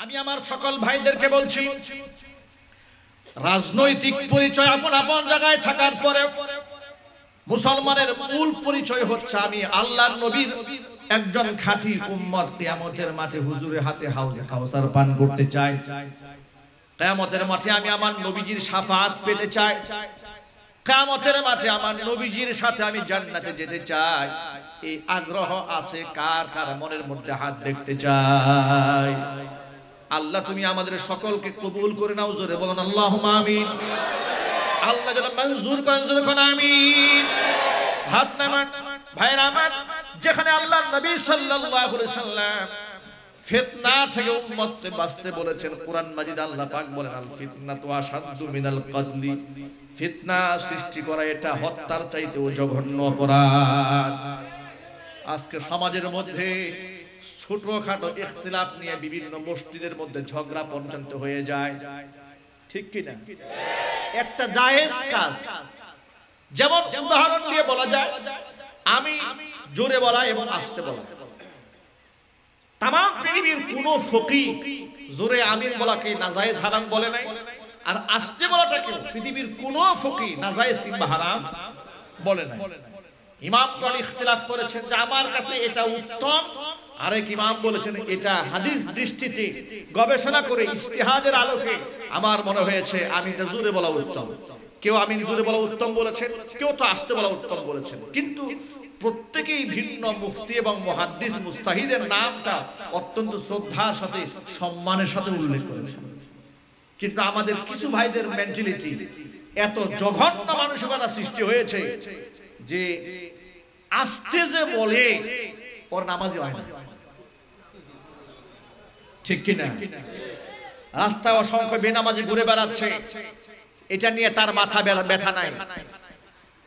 আমি আমার সকল ভাইদেরকে বলছি, রাজনৈতিক পরিচয় আপন আপন জায়গায় থাকার পরে মুসলমানের মূল পরিচয় হচ্ছে আমি আল্লাহর নবীর একজন খাঁটি উম্মত। কিয়ামতের মাঠে হুজুরের হাতে হাউজে কাউসার পান করতে চাই। কিয়ামতের মাঠে আমি আমার নবীজির শাফাআত পেতে চাই। কিয়ামতের মাঠে আমার নবীজির সাথে আমি জান্নাতে যেতে চাই। এই আগ্রহ আছে কার কার মনের মধ্যে? হাত দেখতে চাই। আল্লাহ তুমি আমাদের সকলকে কবুল করে নাও। জোরে বলুন আল্লাহুম্মা আমিন। আল্লাহ যেন মঞ্জুর করেন। জোরে বলুন আমিন। হাত নামান ভাইরা আমার, যেখানে আল্লাহর নবী সাল্লাল্লাহু আলাইহি সাল্লাম ফিতনা থেকে উম্মতকে বাঁচতে বলেছেন, কোরআন মাজিদ আল্লাহ পাক বলেন আল ফিতনাতু আশাদ্দু মিনাল কতলি। ফিতনা সৃষ্টি করা এটা হত্যার চাইতেও জঘন্য অপরাধ। আজকে সমাজের মধ্যে ছোটখাটো ইখতিলাফ নিয়ে বিভিন্ন মসজিদের মধ্যে ঝগড়া পর্যন্ত হয়ে যায়, ঠিক কি না? একটা জায়েজ কাজ, যেমন উদাহরণ দিয়ে বলা যায়, আমি জোরে বলা এবং আস্তে বলা। তাম পৃথিবীর কোন ফকিহ জোরে আমিন বলাকে নাজায়েজ হারাম বলে নাই, আর আস্তে বলাটাকে পৃথিবীর কোন ফকিহ নাজায়েজ কিংবা হারাম বলে নাই। ইমামগণ ইখতিলাফ করেছেন যে আমার কাছে এটা উত্তম, আরেক ইমাম বলেছেন এটা হাদিস দৃষ্টিতে গবেষণা করে ইজতিহাদের আলোকে আমার মনে হয়েছে আমিনটা জোরে বলা উত্তম। কেউ আমিন জোরে বলা উত্তম বলেছেন, কেউ তো আস্তে বলা উত্তম বলেছেন। কিন্তু প্রত্যেকেই ভিন্ন মুফতি এবং মুহাদ্দিস মুস্তাহিদের নামটা অত্যন্ত শ্রদ্ধার সাথে সম্মানের সাথে উল্লেখ করেছেন। কিন্তু আমাদের কিছু ভাইদের মেন্টালিটি এত জঘন্য মানসিকতা সৃষ্টি হয়েছে যে আস্তে যে বলে ওর নামাজই হয় না, ঠিক কিনা? রাস্তায় অসংখ্য বেনামাজি ঘুরে বেড়াচ্ছে, এটা নিয়ে তার মাথা ব্যথা নাই।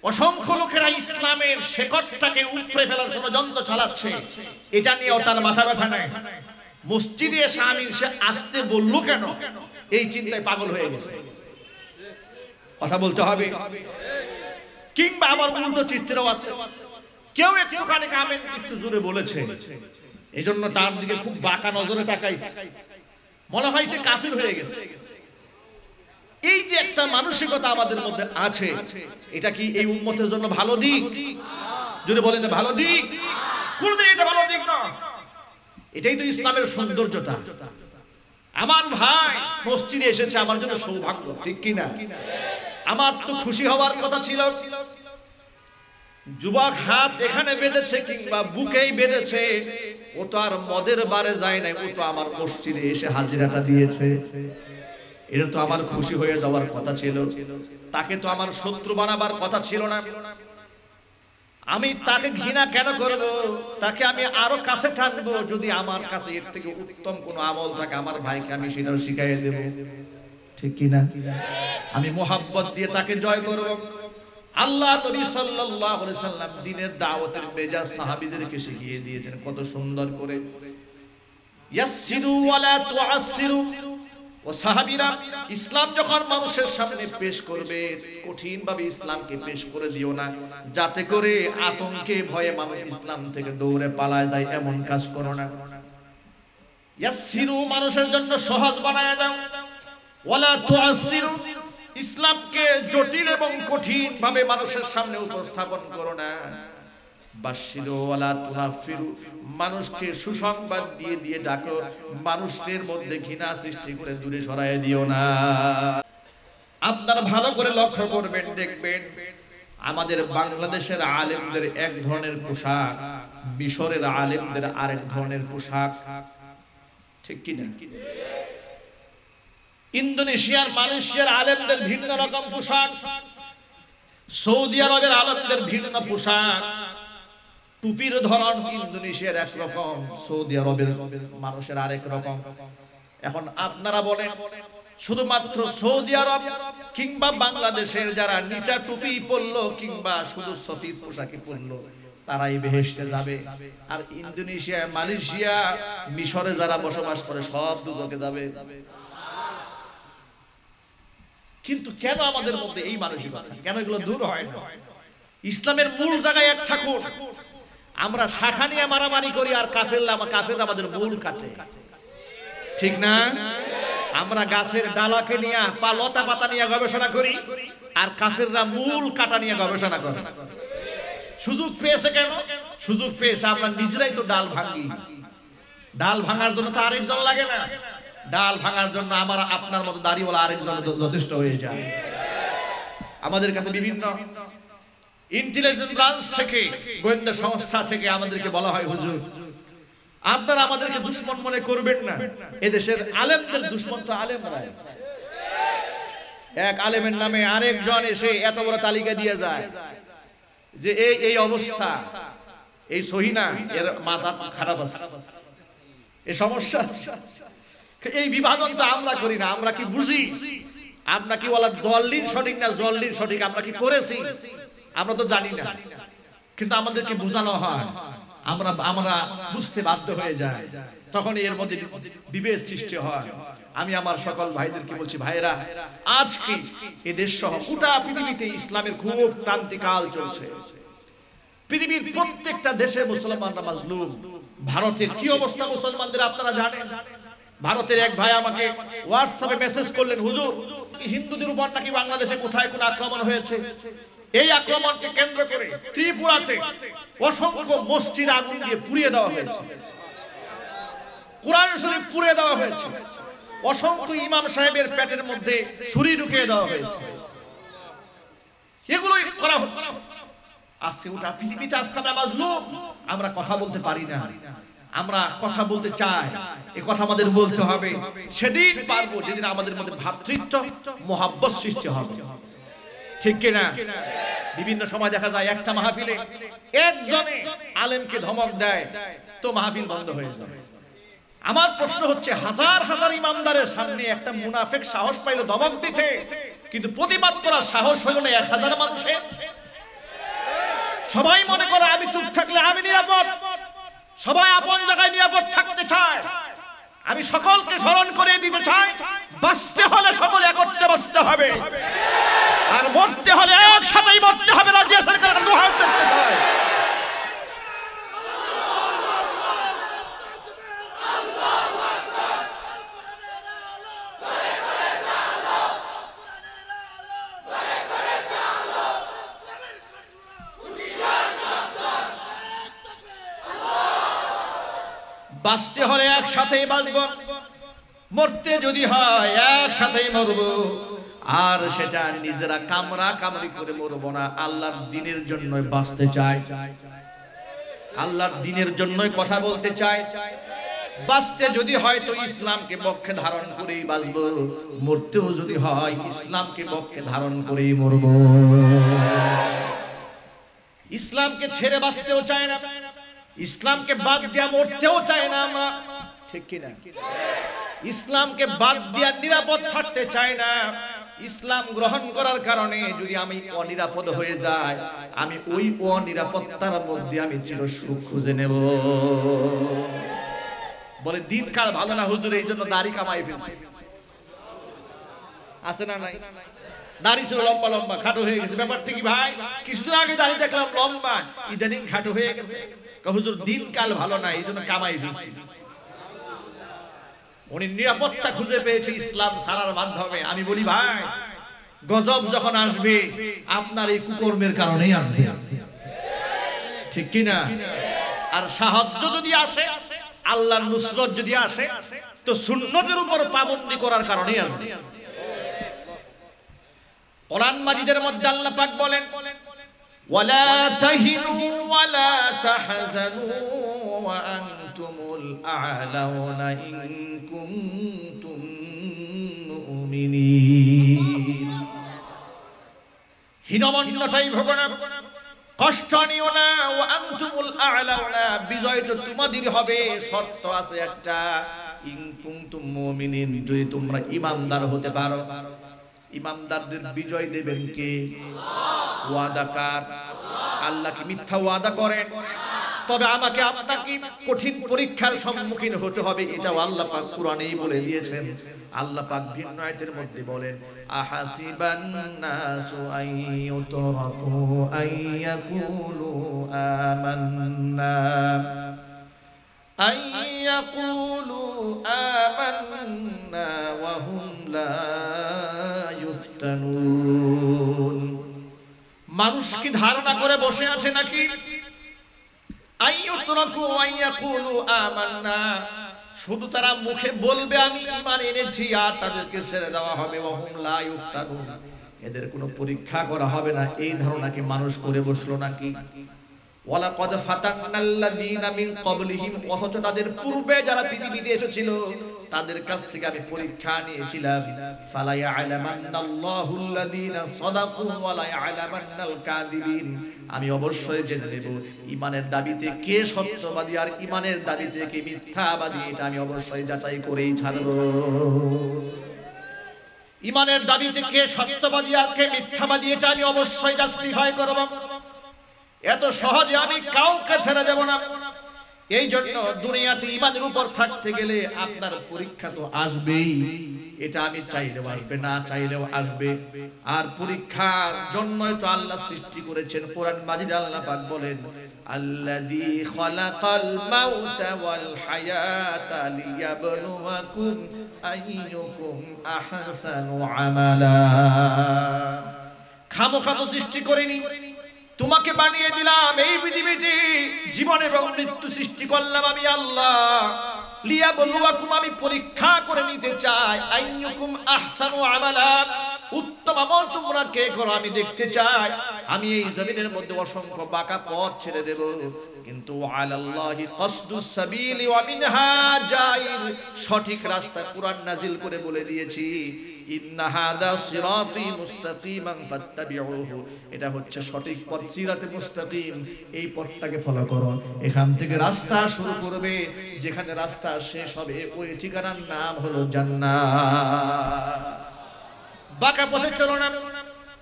অসংখ্য লোকেরা ইসলামের শেকড়টাকে উপড়ে ফেলার ষড়যন্ত্র চালাচ্ছে, এটা নিয়েও তার মাথা ব্যথা নাই। মসজিদে এসে আমিন সে আসতে বললো কেন, এই চিন্তায় পাগল হয়ে গেছে। কথা বলতে হবে। কিংবা আবার উল্টো চিত্রও আছে, কেউ একটুখানি আমিন একটু জোরে বলেছে, এজন্য তার দিকে খুব বাঁকা নজরে তাকাইছে, মনে হয় সে কাফির হয়ে গেছে। এই যে একটা মানসিকতা আমাদের মধ্যে আছে, এটা কি এই উম্মতের জন্য ভালো দিক? যদি বলেন যে ভালো দিক, কোনদিন এটা ভালো দিক না। এটাই তো ইসলামের সৌন্দর্যতা। আমার ভাই মসজিদে এসেছে আমার জন্য সৌভাগ্য, ঠিক কি না? আমার তো খুশি হওয়ার কথা ছিল। যুবক হাত এখানে বেঁধেছে কিংবা বুকেই বেঁধেছে, ও তো আর মদের বারে যায় নাই, ও তো আমার মসজিদে এসে হাজিরাটা দিয়েছে। এটা তো আমার খুশি হয়ে যাওয়ার কথা ছিল। তাকে তো আমার শত্রু বানাবার কথা ছিল না। আমি তাকে ঘৃণা কেন করব? তাকে আমি আরো কাছে টানবো। যদি আমার কাছে এর থেকে উত্তম কোন আমল থাকে আমার ভাইকে আমি সেটাও শিখাইয়ে দেব, ঠিক কি না? আমি মোহাব্বত দিয়ে তাকে জয় করব। আল্লাহ নবী সাল্লাল্লাহু আলাইহি সাল্লাম দ্বীনের দাওয়াতের মেজাজ সাহাবীদেরকে শিখিয়ে দিয়েছেন কত সুন্দর করে। ইয়াসসিরু ওয়ালা তুআসসিরু। ও সাহাবীরা, ইসলাম যখন মানুষের সামনে পেশ করবে, কঠিন ভাবে ইসলামকে পেশ করে দিও না, যাতে করে আতঙ্কে ভয়ে মানুষ ইসলাম থেকে দৌড়ে পালায় যায়, এমন কাজ করো না। ইয়াসসিরু, মানুষের জন্য সহজ বানায় দাও। ওয়ালা তুআসসিরু, ইসলামকে জটিল এবং কঠিন ভাবে মানুষের সামনে উপস্থাপন করো না। বাশিরু ওয়ালা তুনাফিরু, মানুষকে সুসংবাদ দিয়ে দিয়ে ডাকো, মানুষের মধ্যে ঘৃণা সৃষ্টি করে দূরে সরায় দিও না। আপনারা ভালো করে লক্ষ্য করবেন, দেখবেন আমাদের বাংলাদেশের আলেমদের এক ধরনের পোশাক, মিশরের আলেমদের আরেক ধরনের পোশাক, ঠিক কি না? ইন্দোনেশিয়ার মালয়েশিয়ার আলেমদের ভিন্ন রকম পোশাক, সৌদি আরবের আলেমদের ভিন্ন পোশাক। টুপির ধরন ইন্দোনেশিয়ার একরকম, সৌদি আরবের মানুষের আরেক রকম। এখন আপনারা বলেন শুধুমাত্র সৌদি আরব কিংবা বাংলাদেশের যারা নিচা টুপি পরলো কিংবা শুধু সফিদ পোশাকি পরলো তারাই বেহেশতে যাবে, আর ইন্দোনেশিয়া, মালয়েশিয়া, মিশরে যারা বসবাস করে সব দুজকে যাবে? কিন্তু কেন আমাদের মধ্যে এই মানসিকতা? কেন এগুলো দূর হয় না? ইসলামের মূল জায়গায় এক ঠাকুর, আমরা শাখা নিয়ে মারামারি করি আর কাফেররা আমাদের মূল কাটে। ঠিক না? আমরা গাছের ডালাকে নিয়ে লতা পাতা নিয়ে গবেষণা করি, আর কাফেররা মূল কাটা নিয়ে গবেষণা করে। সুযোগ পেয়েছে কেন? সুযোগ পেয়েছে আমরা নিজেরাই তো ডাল ভাঙি। ডাল ভাঙার জন্য তো আরেকজন লাগে না, ডাল ভাঙার জন্য আমার আপনার মতো দাড়িওয়ালা আরেকজন যথেষ্ট হয়ে যায়। আমাদের কাছে বিভিন্ন ইন্টেলিজেন্স ব্রাঞ্চ থেকে, গোয়েন্দা সংস্থা থেকে আমাদেরকে বলা হয়, হুজুর আপনারা আমাদেরকে দুশমন মনে করবেন না, এদেশের আলেমদের দুশমন তো আলেমরা। এক আলেমের নামে আরেকজন এসে এত বড় তালিকা দিয়ে যায় যে এই অবস্থা, এই সহিনা, এর মাথা খারাপ আছে, এই সমস্যা। এই বিভাজন তো আমরা করি না। আমরা কি বুঝি? আমরা কি বলা দলিল সঠিক না জল্লিন সঠিক আমরা কি করেছি? আমরা তো জানি না, কিন্তু আমাদেরকে বোঝানো হয়, আমরা বুঝতে বাধ্য হয়ে যাই, তখন এর মধ্যে বিভেদ সৃষ্টি হয়। আমি আমার সকল ভাইদেরকে বলছি, ভাইরা আজকে এই দেশ সহ গোটা পৃথিবীতে ইসলামের খুব ক্রান্তিকাল চলছে। পৃথিবীর প্রত্যেকটা দেশে মুসলমানরা মাজলুম। ভারতের কি অবস্থা মুসলমানদের আপনারা জানেন? ভারতের এক ভাই আমাকে হোয়াটসঅ্যাপে মেসেজ করলেন, হুজুর হিন্দুদের উপর নাকি বাংলাদেশে কোথায় কোন আক্রমণ হয়েছে। এই আক্রমণকে কেন্দ্র করে ত্রিপুরাতে অসংখ্য মসজিদ আগুন দিয়ে পুড়িয়ে দেওয়া হয়েছে, কোরআন শরীফ পুড়িয়ে দেওয়া হয়েছে, অসংখ্য ইমাম সাহেবের পেটের মধ্যে ছুরি ঢুকিয়ে দেওয়া হয়েছে। এগুলোই করা হচ্ছে। আজকে গোটা পৃথিবীতে আজকে আমরা মাজলুম। আমরা কথা বলতে পারি না, আমরা কথা বলতে চাই, এই কথা আমাদের বলতে হবে। সেদিন পারবো যেদিন আমাদের মধ্যে ভ্রাতৃত্ব মহব্বত সৃষ্টি হবে, ঠিক কিনা? বিভিন্ন সময় দেখা যায় একটা মাহফিলে একজনে আলেমকে ধমক দেয় তো মাহফিল বন্ধ হয়ে যায়। আমার প্রশ্ন হচ্ছে, হাজার হাজার ইমামদারের সামনে একটা মুনাফিক সাহস পাইল ধমক দিতে, কিন্তু প্রতিবাদ করার সাহস হইল না 1000 মানুষের। সবাই মনে করে আমি চুপ থাকলে আমি নিরাপদ, সবাই আপন জায়গায় নিরাপদ থাকতে চায়। আমি সকলকে স্মরণ করে দিতে চাই, বাঁচতে হলে সকল একত্রে বাঁচতে হবে, আর মরতে হলে একসাথেই মরতে হবে। রাজিয়া সরকার দোহার দেখতে চায়। বাঁচতে হলে একসাথেই বাঁচব, মরতে যদি হয় একসাথেই মরব। আর সেটা নিজেরা কামরা কামড়ি করে মরব না। আল্লাহর দ্বীনের জন্য বাঁচতে চাই, আল্লাহর দ্বীনের জন্যই কথা বলতে চাই। বাঁচতে যদি হয় তো ইসলামকে বক্ষে ধারণ করেই বাঁচব, মরতেও যদি হয় ইসলামকে বক্ষে ধারণ করেই মরব। ইসলামকে ছেড়ে বাঁচতেও চায় না, ইসলামকে বাদ দিয়া মরতেও চায় না আমরা, ঠিক কিনা? ইসলামকে বাদ দিয়া নিরাপদ থাকতে চায় না। ইসলাম গ্রহণ করার কারণে যদি আমি অনিরাপদ হয়ে যাই, আমি ওই অনিরাপত্তার মধ্যে আমি চিরসুখ খুঁজে নেব। বলে দিনকাল ভালো না হুজুর, এই জন্য দাড়ি কামাই ফেলছে। আছে না নাই? দাড়ি ছিল লম্বা লম্বা, খাটো হয়ে গেছে। ব্যাপারটা কি ভাই? কিছুদিন আগে দাড়ি দেখলাম লম্বা, ইদানিং খাটো হয়ে গেছে। হুজুর দিনকাল ভালো না, এই জন্য কামাই ফেলছি। উনি নিরাপত্তা খুঁজে পেয়েছে ইসলাম ছাড়ার মাধ্যমে। আমি বলি ভাই, গজব যখন আসবে আপনার এই কুকর্মের কারণেই আসবে, ঠিক কিনা? আর সাহায্য যদি আসে, আল্লাহর নুসরত যদি আসে, তো সুন্নতের উপর পাবন্দি করার কারণেই আসবে। কোরআন মাজিদের মধ্যে আল্লাহ পাক বলেন, ওয়ালা তাহিনু ওয়ালা তাহজানু ওয়া আনতুমুল আ'লাউনা ইন কুনতুম মুমিনিন। হীনমন্যতাই ভোগো না, কষ্ট নিও না। ওয়া আনতুমুল আ'লাউনা, বিজয় তো তোমাদেরই হবে। শর্ত আছে একটা, ইন কুনতুম মুমিনিন, যদি তোমরা ঈমানদার হতে পারো। ইমানদারদের বিজয় দেবেন কে? ওয়াদাকার। আল্লাহ কি মিথ্যা ওয়াদা করেন? তবে আমাকে আপনাকে কঠিন পরীক্ষার সম্মুখীন হতে হবে, এটাও আল্লাহ পাক কুরআনেই বলে দিয়েছেন। আল্লাহ পাক ভিন্ন আয়াতের মধ্যে বলেন, আহাসিবান নাসু আইয়ুতরাকু আইয়াকুলু আমান্না أن يقولوا آمنا وهم لا يفتنون মানুষ কি ধারণা করে বসে আছে নাকি আইয়ুতরাকু আইয়াকুলু আমান্না শুধু তারা মুখে বলবে আমি ঈমান এনেছি আর তাদেরকে ছেড়ে দেওয়া হবে ওয়াহুম লা ইফতানুন এদের কোনো পরীক্ষা করা হবে না এই ধারণা কি মানুষ করে বসলো নাকি ওয়ালাকাদ ফাতান্নাল্লাযীনা মিন ক্বাবলিহিম অথচ তাদের পূর্বে যারা পৃথিবীতে এসেছিল তাদের কাছ থেকে আমি পরীক্ষা নিয়েছিলাম ফালা ইয়ালামান্নাল্লাহুল্লাযীনা সাদাকু ওয়া লা ইয়ালামান্নাল কাযিবিন আমি অবশ্যই জেনে নেব ঈমানের দাবিতে কে সত্যবাদী আর ঈমানের দাবিতে কে মিথ্যাবাদী এটা আমি অবশ্যই যাচাই করেই ছাড়ব ঈমানের দাবিতে কে সত্যবাদী আর কে মিথ্যাবাদী এটা আমি অবশ্যই জাস্টিফাই করব এত সহজে আমি কাউকে ছেড়ে দেব না এই জন্য দুনিয়াতে ঈমানের উপর থাকতে গেলে আপনার পরীক্ষা তো আসবেই এটা আমি চাইলেও আসবে না চাইলেও আসবে আর পরীক্ষার জন্যই তো আল্লাহ সৃষ্টি করেছেন কোরআন মাজিদে আল্লাহ পাক বলেন আল্লাযী খালাকাল মাউতা ওয়াল হায়াতা লিয়াবলুয়াকুম আইয়ুকুম আহসানু আমালা খামোখা তো সৃষ্টি করিনি তোমাকে বানিয়ে দিলাম এই পৃথিবীতে জীবন এবং মৃত্যু সৃষ্টি করলাম আমি আল্লাহ লিয়াবলুয়াকুম আমি পরীক্ষা করে নিতে চাই আইয়ুকুম আহসানু আমালা উত্তম আমল তোমরা কে করো আমি দেখতে চাই আমি এই জমিনের মধ্যে অসংখ্য বাঁকা পথ ছেড়ে দেব কিন্তু আলাল্লাহি কসদুস সাবিলি ওয়া মিনহা জাইর সঠিক রাস্তা কুরআন নাজিল করে বলে দিয়েছি ইন্না হাদা সিরাতি মুস্তাকিমান ফাত্তাবিউহু এটা হচ্ছে সঠিক পথ সিরাতে মুস্তাকিম এই পথটাকে ফলো করো এখান থেকে রাস্তা শুরু করবে যেখানে রাস্তা শেষ হবে ওই ঠিকানার নাম হলো জান্নাত বাঁকা পথে চলো না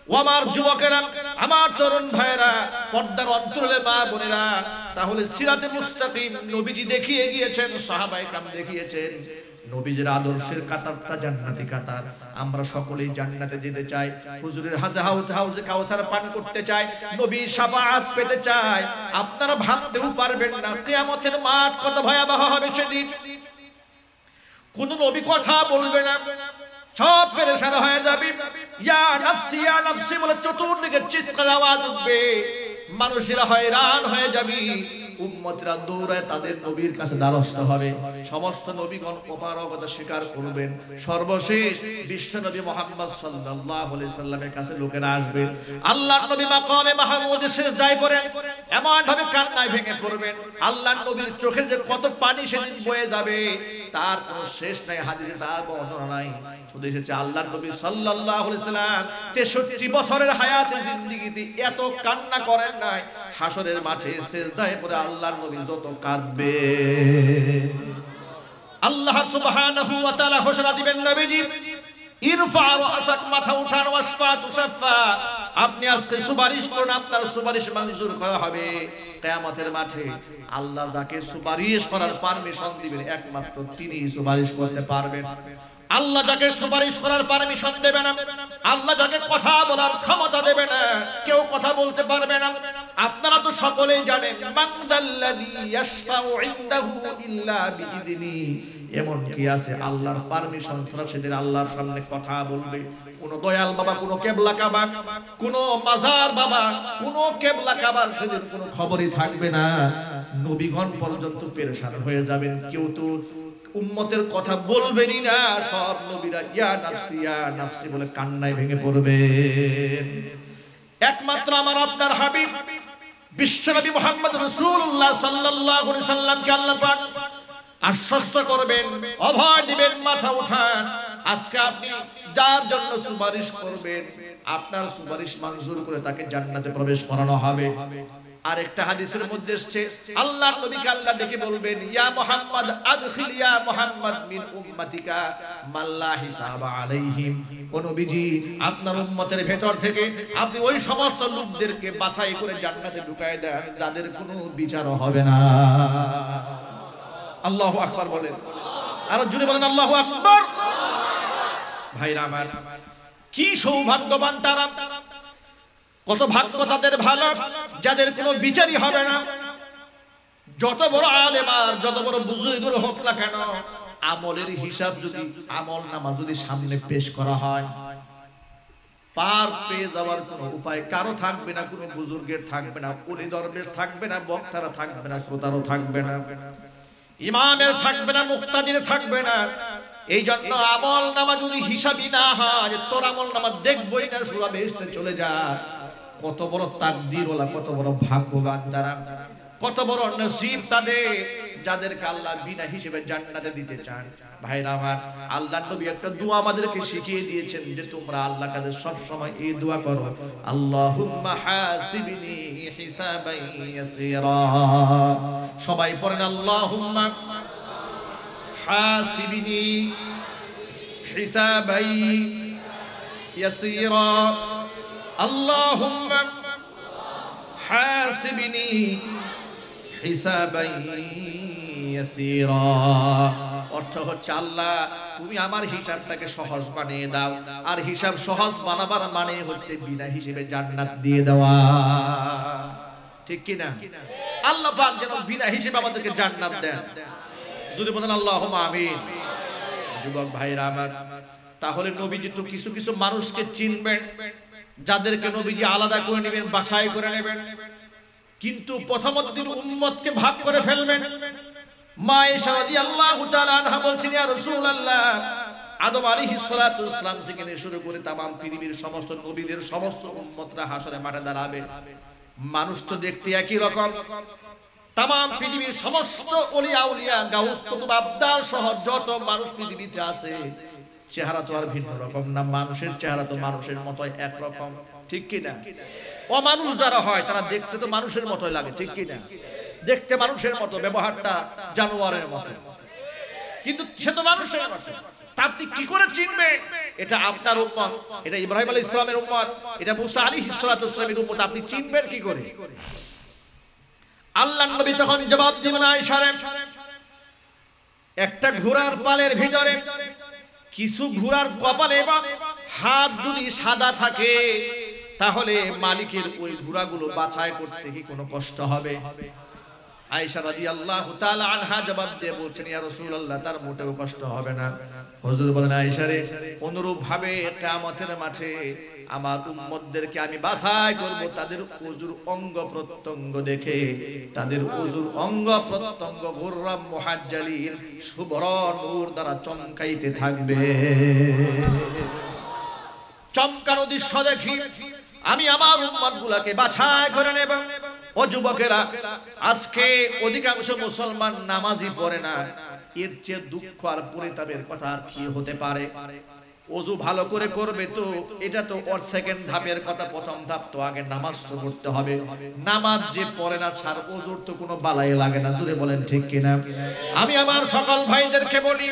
ও আমার যুবকেরা আমার তরুণ ভাইরা পর্দার অন্তরালে মা বোনেরা তাহলে সিরাতে মুস্তাকিম নবীজি দেখিয়ে গিয়েছেন সাহাবায়ে کرام দেখিয়েছেন নবীজির আদর্শের কাতারটা জান্নাতি কাতার আমরা সকলেই জান্নাতে যেতে চাই হুজুরের হাউজে কাউসার পান করতে চাই নবীর শাফাআত পেতে চাই আপনারা ভাবতেও পারবেন না কিয়ামতের মাঠ কত ভয়াবহ হবে সেদিন কোন নবী কথা বলবে না সব পেরেশান হয়ে যাবে ইয়া নাফসি বলে চতুর্দিকে চিৎকার আওয়াজ উঠবে মানুষেরা হয়রান হয়ে যাবে উম্মতরা দৌড়ায় তাদের নবীর কাছে দ্বারস্থ হবে সমস্ত নবীগণ অপারগতা স্বীকার করবেন সর্বশেষ বিশ্ব নবী মুহাম্মদ সাল্লাল্লাহু আলাইহি সাল্লামের কাছে লোকেরা আসবে আল্লাহর নবী মাকামে মাহমুদে সিজদায় পড়ে এমন ভাবে কান্নায় ভেঙে পড়বেন আল্লাহর নবীর চোখে যে কত পানি সেদিন বয়ে যাবে তার কোনো শেষ নাই হাদিসে তার বর্ণনা নাই শুধু এসেছে আল্লাহর নবী সাল্লাল্লাহু আলাইহি সাল্লাম 63 বছরের হায়াতে জিন্দেগিতে এত কান্না করেন নাই হাসরের মাঠে সিজদায় পড়ে আল্লাহর নবী যত কাঁদবে আল্লাহ সুবহানাহু ওয়া তাআলা ঘোষণা দিবেন নবীজি ইরফা রাসাক মাথা উঠান ওয়াসফা তুশাফা আপনি আজকে সুপারিশ করুন আপনার সুপারিশ মঞ্জুর করা হবে কিয়ামতের মাঠে আল্লাহ যাকে সুপারিশ করার পারমিশন দিবেন একমাত্র তিনিই সুপারিশ করতে পারবেন আল্লাহ যাকে সুপারিশ করার পারমিশন দেবে না আল্লাহ যাকে কথা বলার ক্ষমতা দেবে না কেউ কথা বলতে পারবে না আপনারা তো সকলেই জানেন মানদাল্লাযী ইয়াশফাউ ইনদাহু ইল্লা বিইذনি এমন কি আছে আল্লাহর পারমিশন ছাড়া সেদিন আল্লাহর সামনে কথা বলবে কোন দয়াল বাবা কোন কেবলা কাবা কোন মাজার বাবা কোন কেবলা কাবার সেদিন কোনো খবরই থাকবে না নবীগণ পর্যন্ত পেরেশান হয়ে যাবেন কেউ তো উম্মতের কথা বলবেনই না সব নবীরা ইয়া নাফসি বলে কান্নায় ভেঙে পড়বেন একমাত্র আমার আপনার হাবিব বিশ্বনবী মুহাম্মদ রাসূলুল্লাহ সাল্লাল্লাহু আলাইহি সাল্লামকে আল্লাহ পাক আশ্বস্ত করবেন অভয় দিবেন মাথা উঠান আজকে আপনি যার জন্য সুপারিশ করবেন আপনার সুপারিশ মঞ্জুর করে তাকে জান্নাতে প্রবেশ করানো হবে আরেকটা হাদিসের মধ্যে এসেছে আল্লাহর নবীকে আল্লাহ ডেকে বলবেন ইয়া মুহাম্মদ আদখিল ইয়া মুহাম্মদ মিন উম্মাতিকা মাল্লা হিসাবা আলাইহিম ও নবীজি আপনার উম্মতের ভেতর থেকে আপনি ওই সমস্ত লোকদেরকে বাছাই করে জান্নাতে ঢুকায় দেন যাদের কোনো বিচার হবে না আল্লাহু আকবার বলেন আর জোরে বলেন আল্লাহু আকবার ভাইরা আমার কি সৌভাগ্যবান তারা কত ভাগ্য তাদের ভালো যাদের কোনো বিচারই হবে না যত বড় আলেম আর যত বড় বুজুর্গ হোক না কেন, আমলের হিসাব যদি আমল নামা যদি সামনে পেশ করা হয়, পার পেয়ে যাওয়ার কোনো উপায় কারো থাকবে না, কোনো বুজুর্গের থাকবে না, ওলি দরবেশ থাকবে না, বক্তারা থাকবে না, শ্রোতারও থাকবে না, ইমামের থাকবে না, মুক্তাদির থাকবে না। এই জন্য আমল নামা যদি হিসাবই না হয়, তোর আমল নামা দেখবই না, সুরা বেহেশতে চলে যা। কত বড় তাকদীর ওলা, কত বড় ভাগ্যবান তারা, কত বড় নসিব তাদের, যাদেরকে আল্লাহ বিনা হিসেবে জান্নাতে দিতে চান। ভাইরা আমার, আল্লাহর নবী একটা দোয়া আমাদেরকে শিখিয়ে দিয়েছেন যে তোমরা আল্লাহর কাছে সব সময় এই দোয়া করো, আল্লাহুম্মা হাসিবনি হিসাবান ইয়াসীরা। সবাই পড়েন আল্লাহুম্মা হাসিবনি হিসাবান ইয়াসীরা, আল্লাহুম্মা হাসিবনি হিসাবান ইয়াসীরা। অর্থ হচ্ছে আল্লাহ তুমি আমার হিসাবটাকে সহজ বানিয়ে দাও, আর হিসাব সহজ বানাবার মানে হচ্ছে বিনা হিসেবে জান্নাত দিয়ে দেওয়া, ঠিক কি না? আল্লাহ পাক যেন বিনা হিসেবে আমাদেরকে জান্নাত দেন, যদি বলেন আল্লাহুম্মা আমিন। যুবক ভাইরা আমার, তাহলে নবীজি তো কিছু কিছু মানুষকে চিনবেন, যাদেরকে নবীজি আলাদা করে নেবেন, বাছাই করে নেবেন, কিন্তু প্রথমত তিনি উম্মতকে ভাগ করে ফেলবেন। মা আয়েশা রাদিয়াল্লাহু তাআলা আনহা বলছেন, ইয়া রাসূলুল্লাহ, আদম আলাইহিস সালাতু ওয়াস সালাম থেকে শুরু করে तमाम পৃথিবীর সমস্ত নবীদের সমস্ত উম্মতরা হাসরে মাঠে দাঁড়াবে। মানুষ তো দেখতে একই রকম, तमाम পৃথিবীর সমস্ত ওলি আউলিয়া, গাউস, কুতুব, আবদাল সহ যত মানুষ পৃথিবীতে আছে, চেহারা তো আর ভিন্ন রকম না, মানুষের চেহারা তো মানুষের মতোই একরকম, ঠিক কি না? অমানুষ যারা হয় তারা দেখতে তো মানুষের মতোই লাগে, ঠিক কি না? দেখতে মানুষের মতো, ব্যবহারটা জানোয়ারের মতো, কিন্তু সে তো মানুষের মতো। তা আপনি কি করে চিনবেন এটা আপনার উম্মত, এটা ইব্রাহিম আলাইহিস সালামের উম্মত, এটা মুসা আলাইহিস সালাতু ওয়াস সালামের উম্মত? আপনি চিনবেন কি করে? আল্লাহর নবী তখন জবাব দিবেন, আয়েশা রে, একটা ঘোড়ার পালের ভিতরে কিছু ঘোড়ার কপালে এবং হাত যদি সাদা থাকে, তাহলে মালিকের ওই ঘোড়াগুলো বাছাই করতে কি কোনো কষ্ট হবে? আয়েশা রাদিয়াল্লাহু তাআলা আনহা জবাব দিয়ে বলছেন, ইয়া রাসূলুল্লাহ, তার মোটেও কষ্ট হবে না। হুজুর বলেন, আয়েশা রে, অনুরূপ ভাবে কিয়ামতের মাঠে আমার উম্মতদেরকে আমি বাছাই করব, তাদের ওযুর অঙ্গ প্রত্যঙ্গ দেখে, তাদের ওযুর অঙ্গ প্রত্যঙ্গ গুররাম মুহাজ্জালিন শুভ্র নূর দ্বারা চমকাইতে থাকবে। চমকানো দৃশ্য দেখি আমি আমার উম্মতগুলোকে বাছাই করে নেব। ও যুবকেরা, আজকে অধিকাংশ মুসলমান নামাজই পড়ে না, এর চেয়ে দুঃখ আর পরিতাপের কথা আর কি হতে পারে? ওযু ভালো করে করবে তো এটা তো ওর সেকেন্ড ধাপের কথা, প্রথম ধাপ তো আগে নামাজ পড়তে হবে। নামাজ যে পড়ে না ছাড় ওযুর তো কোনো বালাই লাগে না, জোরে বলেন ঠিক কিনা? আমি আমার সকল ভাইদেরকে বলি,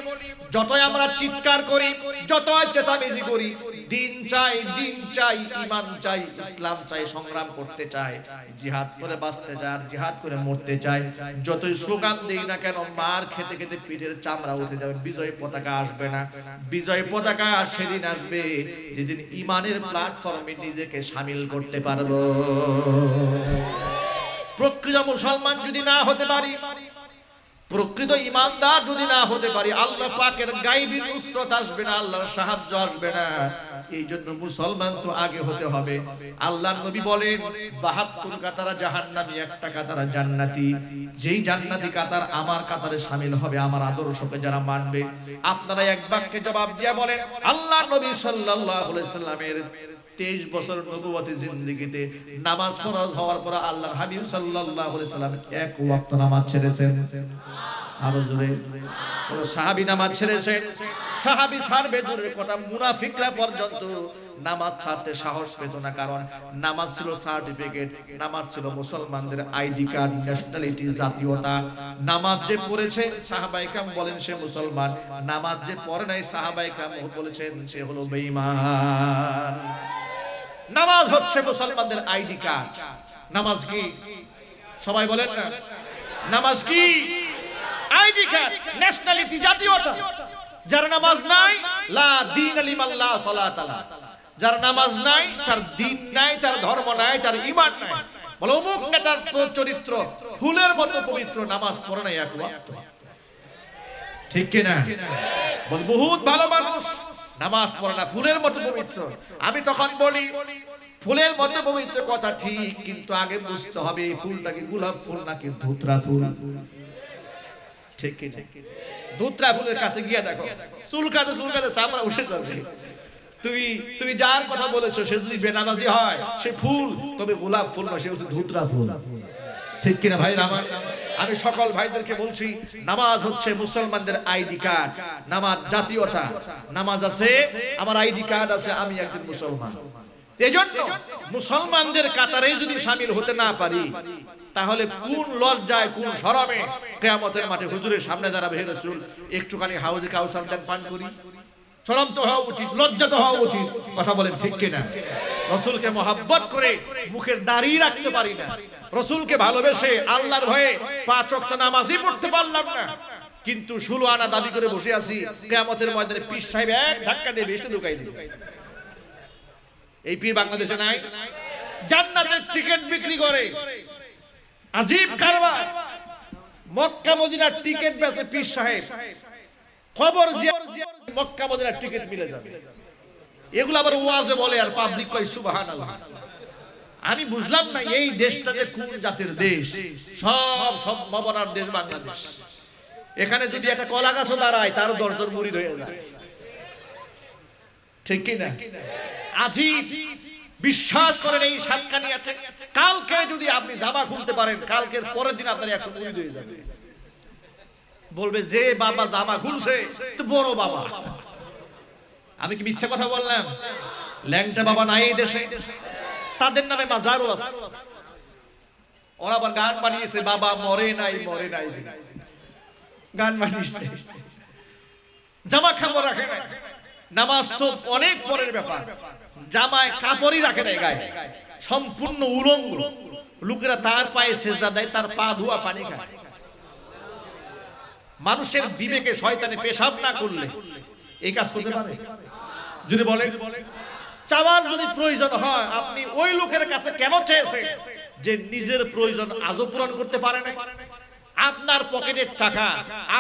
যতই আমরা চিৎকার করি, যতই চেঁচামেচি করি, দিন চাই, দিন চাই, ঈমান চাই, ইসলাম চাই, সংগ্রাম করতে চাই, জিহাদ করে বাঁচতে চাই, আর জিহাদ করে মরতে চাই, যতই স্লোগান দেই না কেন, মার খেতে খেতে পিঠের চামড়া উঠে যাবে, বিজয় পতাকা আসবে না। বিজয় পতাকা সেদিন আসবে যেদিন ঈমানের প্ল্যাটফর্মে নিজেকে শামিল করতে পারবো। প্রকৃত মুসলমান যদি না হতে পারি, প্রকৃত ঈমানদার যদি না হতে পারি, আল্লাহ পাকের গায়বী নুসরত আসবে না, আল্লাহর সাহায্য আসবে না। এই জন্য মুসলমান তো আগে হতে হবে। আল্লাহর নবী বলেন, ৭২ কাতারা জাহান্নামী, একটা কাতারা জান্নাতি। যেই জান্নাতি কাতার আমার কাতারে শামিল হবে, আমার আদর্শকে যারা মানবে। আপনারা এক বাক্যে জবাব দিয়ে বলেন, আল্লাহর নবী সাল্লাল্লাহু আলাইহি সাল্লামের 23 বছর নবুয়তি জিন্দেগিতে নামাজ ফরজ হওয়ার পর আল্লাহর হাবিব সাল্লাল্লাহু আলাইহি সাল্লাম এক ওয়াক্ত নামাজ ছেড়েছেন? আরো জোরে। কোন সাহাবী নামাজ ছেড়েছেন? সাহাবী ছাড়বে দূরের কথা, মুনাফিকরা পর্যন্ত নামাজ ছাড়তে সাহস পেত না, কারণ নামাজ ছিল সার্টিফিকেট, নামাজ ছিল মুসলমানদের আইডি কার্ড, ন্যাশনালিটি, জাতীয়তা। নামাজ যে পড়েছে সাহাবায়ে কেরাম বলেন সে মুসলমান, নামাজ যে পড়ে নাই সাহাবায়ে কেরাম বলেছেন সে হলো বেঈমান। নামাজ হচ্ছে মুসলমানদের আইডি কার্ড। নামাজ কি? সবাই বলেন না, নামাজ কি? আইডি কার্ড, ন্যাশনালিটি, জাতীয়তা। যার নামাজ নাই, লা দীন লিমান লা সালাত আলা, যার নামাজ নাই তার দ্বীন নাই, তার ধর্ম নাই, তার ঈমান নাই। বলে অমুক নেতার চরিত্র ফুলের মতো পবিত্র, নামাজ পড়ে না এক ওয়াক্ত। ঠিক কি না? বল বহুত ভালো মানুষ, নামাজ পড়ে না, ফুলের মতো পবিত্র। আমি তখন বলি ফুলের মতো পবিত্র কথা ঠিক, কিন্তু আগে বুঝতে হবে এই ফুলটা কি গোলাপ ফুল নাকি ধুতরা ফুল। ঠিক কি না? ধুতরা ফুলের কাছে গিয়ে দেখো চুলকাতে চুলকাতে চামড়া উঠে যাবে। তুমি যার কথা বলেছো সে যদি বেনামাজি হয় সে ফুল, তবে গোলাপ ফুল না, সে হচ্ছে ধুতরা ফুল। ঠিক কিনা ভাই আমার? আমি সকল ভাইদেরকে বলছি নামাজ হচ্ছে মুসলমানদের আইডি কার্ড। নামাজ জাতীয়তা, নামাজ আছে, আমার আইডি কার্ড আছে, আমি একজন মুসলমান। এজন্য মুসলমানদের কাতারে যদি শামিল হতে না পারি তাহলে কোন লজ্জায় কোন শরমে কিয়ামতের মাঠে হুজুরের সামনে দাঁড়াবে, হে রাসূল একটুখানি হাউজে কাউসার দেন পান করি। শরম তো হওয়া উচিত, লজ্জা তো হওয়া উচিত। কথা বলেন ঠিক কিনা? রাসূলকে মহব্বত করে মুখের দাড়ি রাখতে পারি না, রাসূলকে ভালোবেসে আল্লাহর ভয়ে 5 ওয়াক্ত নামাজই পড়তে পারলাম না, কিন্তু 16 আনা দাবি করে বসে আছি, কিয়ামতের ময়দানে পীর সাহেব এক ধাক্কা দিয়ে বেশি ঢুকাই দিবে। এই পীর বাংলাদেশে নাই? জান্নাতের টিকিট বিক্রি করে, আজীব কারবার। মক্কা মদিনার টিকিট বেচে পীর সাহেব, খবর যে মক্কা মদিনার টিকিট মিলে যাবে। এগুলো আবার ওয়াজে বলে আর পাবলিক কয় সুবহানাল্লাহ। আমি বুঝলাম না এই দেশটা যে কোন জাতির দেশ। সব সম্ভাবনার দেশ বাংলাদেশ। এখানে যদি একটা কলা গাছও দাঁড়ায় তার 10 জন মুরিদ হয়ে যায়। ঠিক কি না? আজীব। বিশ্বাস করেন এই সাতকানিয়াতে কালকে যদি আপনি জামা খুলতে পারেন, কালকের পরের দিন আপনার 100 মুরিদ হয়ে যাবে। বলবে যে বাবা জামা খুলছে তো বড় বাবা। আমি কি মিথ্যা কথা বললাম? ল্যাংটা বাবা নাই এই দেশে, তাদের নামে মাজারও আছে। ওরা আবার গান বানিয়েছে, বাবা মরে নাই মরে নাই, গান বানিয়েছে। জামা কাপড় রাখে না, নামাজ তো অনেক পরের ব্যাপার। জামায় কাপড়ই রাখে না গায়ে, সম্পূর্ণ উলঙ্গ। লোকেরা তার পায়ে সেজদা দেয়, তার পা ধোয়া পানি খায়। মানুষের বিবেকে শয়তানে পেশাব না করলে এই কাজ করতে পারে? যদি বলে চাওয়ার যদি প্রয়োজন হয়, আপনি ওই লোকের কাছে কেন চেয়েছেন যে নিজের প্রয়োজন আজও পূরণ করতে পারে না? আপনার পকেটের টাকা,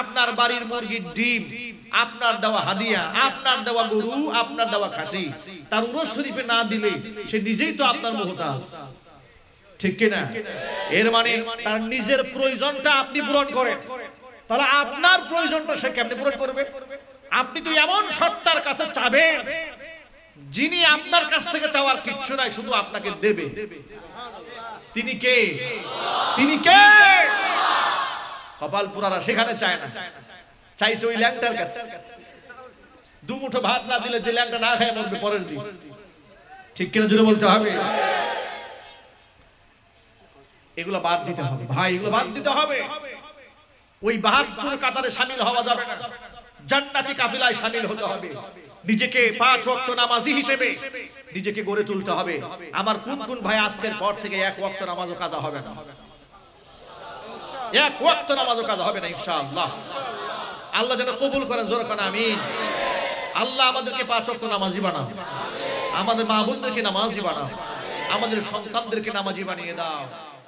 আপনার বাড়ির মুরগির ডিম, আপনার দেওয়া হাদিয়া, আপনার দেওয়া গরু, আপনার দেওয়া খাসি, তার উরস শরীফে না দিলে সে নিজেই তো আপনার মুহতাজ। ঠিক কিনা? এর মানে তার নিজের প্রয়োজনটা আপনি পূরণ করেন, তাহলে আপনার প্রয়োজনটা সে কেমনে পূরণ করবে? আপনি তো এমন সত্তার কাছে চাবেন যিনি আপনার কাছ থেকে চাওয়ার কিচ্ছু নাই, শুধু আপনাকে দেবে। তিনি কে? তিনি কে? কপাল পুরারা সেখানে চায় না, চাইছে ওই ল্যাংটার কাছে। দুমুঠো ভাত না দিলে যে ল্যাংটা না খায় মরবে পরের দিন। ঠিক কিনা জোরে বলতে হবে। এগুলো বাদ দিতে হবে ভাই, এগুলো বাদ দিতে হবে। ওই 72 কাতারে শামিল হওয়া যাবে না, জান্নাতি কাফিলায় শামিল হতে হবে। নিজেকে 5 ওয়াক্ত নামাজি হিসেবে নিজেকে গড়ে তুলতে হবে। আমার কোন কোন ভাই আজকের পর থেকে 1 ওয়াক্ত নামাজও কাজা হবে না, 1 ওয়াক্ত নামাজও কাজা হবে না ইনশাআল্লাহ। আল্লাহ যেন কবুল করেন, জোরে কোন আমিন। আল্লাহ আমাদেরকে 5 ওয়াক্ত নামাজি বানাও, আমাদের মা বোনদেরকে নামাজি বানাও, আমাদের সন্তানদেরকে নামাজি বানিয়ে দাও।